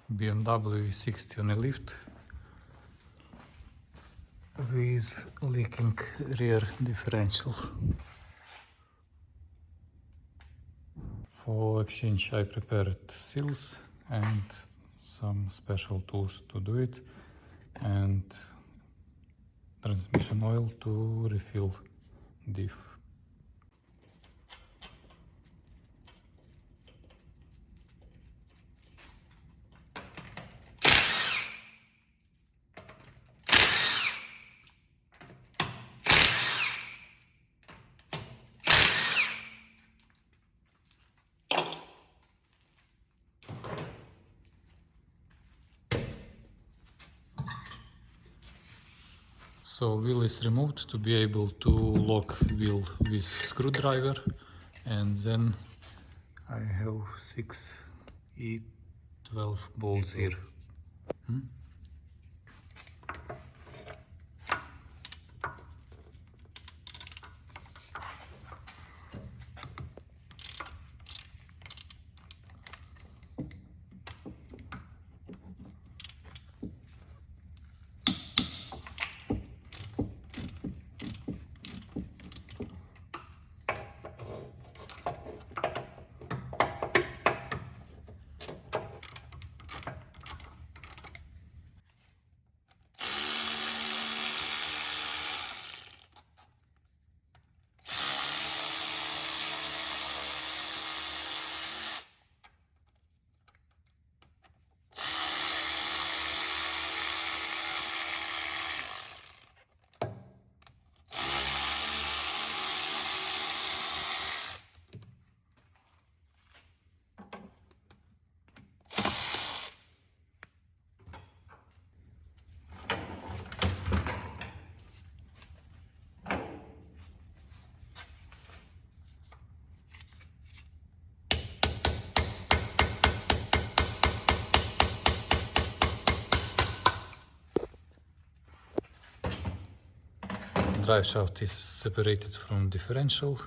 BMW E60 on a lift with leaking rear differential. For exchange I prepared seals and some special tools to do it, and transmission oil to refill diff. So wheel is removed to be able to lock wheel with screwdriver, and then I have 6 E12 bolts here. Driveshaft is separated from differential.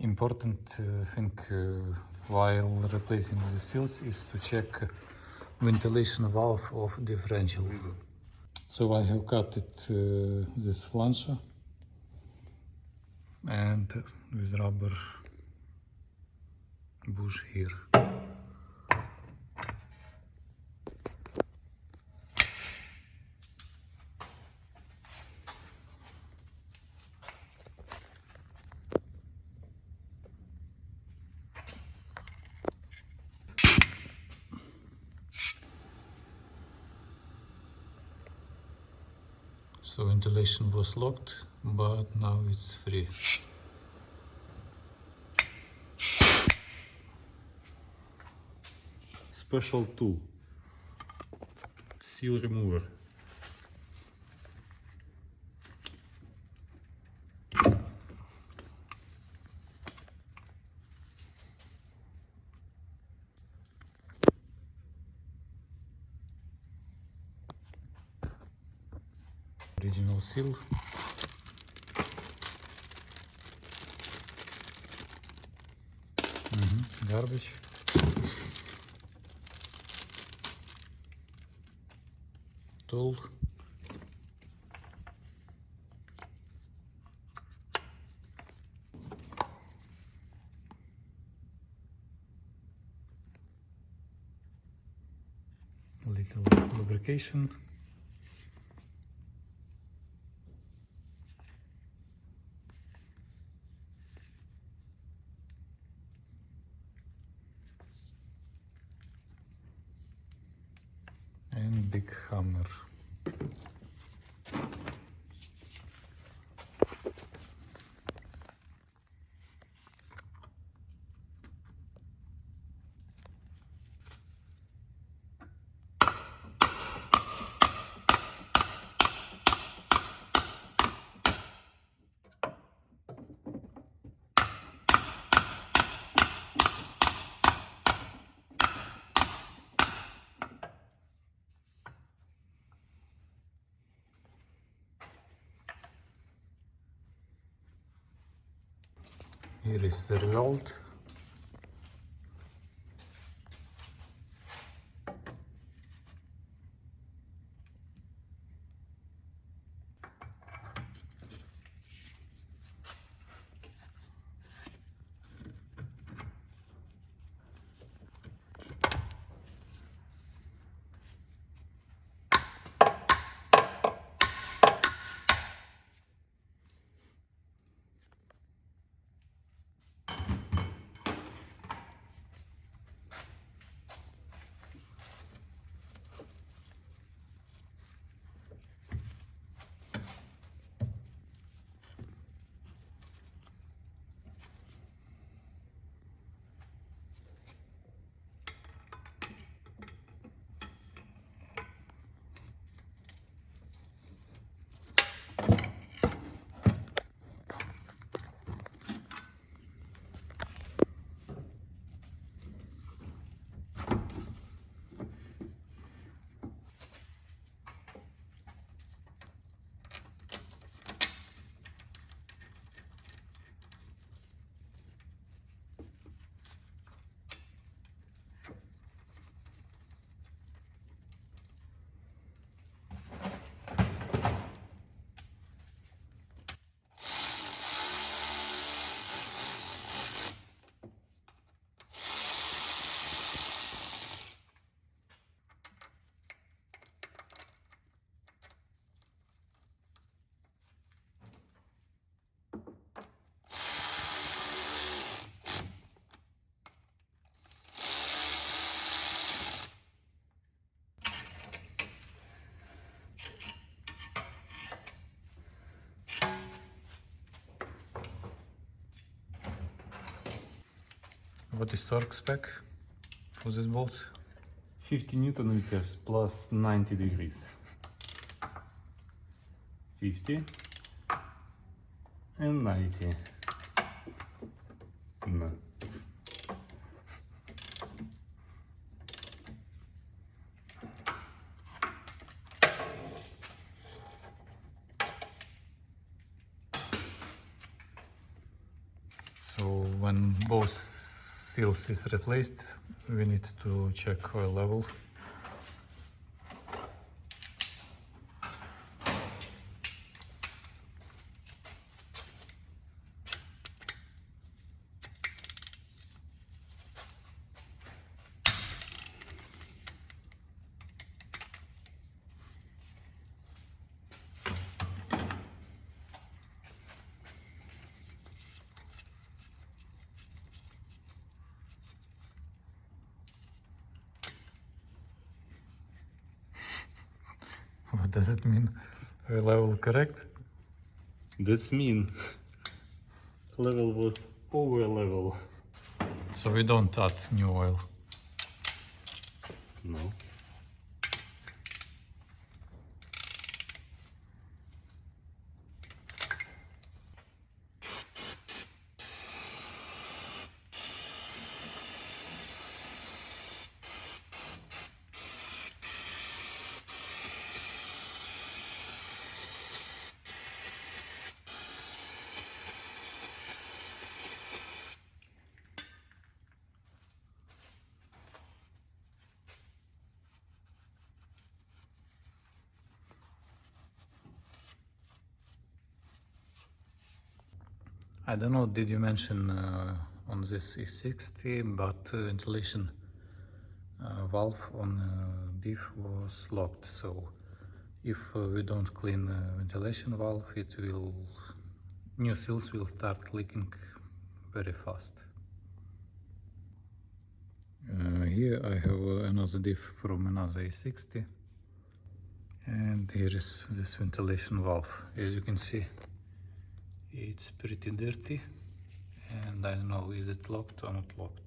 Important thing while replacing the seals is to check ventilation valve of differential. So I have cut it this flange and with rubber bush here. So ventilation was locked, but now it's free. Special tool. Seal remover. Original seal. Garbage. Tool. lubrication. And big hammer. Here is the result. What is torque spec for this bolt? 50 Newton meters plus 90 degrees. 50 and 90. No. So when both seals is replaced, we need to check oil level. What does it mean? Oil level correct? That's mean. Level was over level. So we don't add new oil. No. I don't know, did you mention on this E60, but ventilation valve on diff was locked, so if we don't clean ventilation valve, new seals will start leaking very fast. Here I have another diff from another E60, and here is this ventilation valve. As you can see, it's pretty dirty, and I don't know, is it locked or not locked.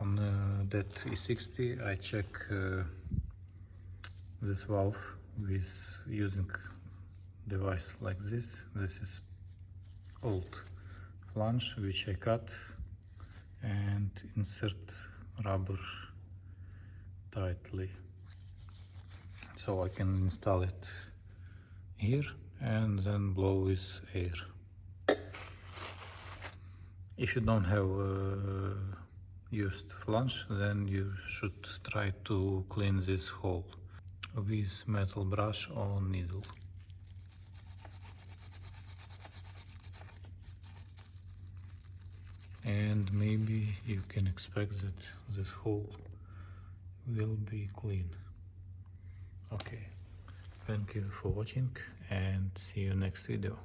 On that E60 I check this valve with using device like this. This is old flange which I cut and insert rubber tightly, so I can install it here and then blow with air. If you don't have used flange, then you should try to clean this hole with metal brush or needle. And maybe you can expect that this hole will be clean. Okay, thank you for watching and see you next video.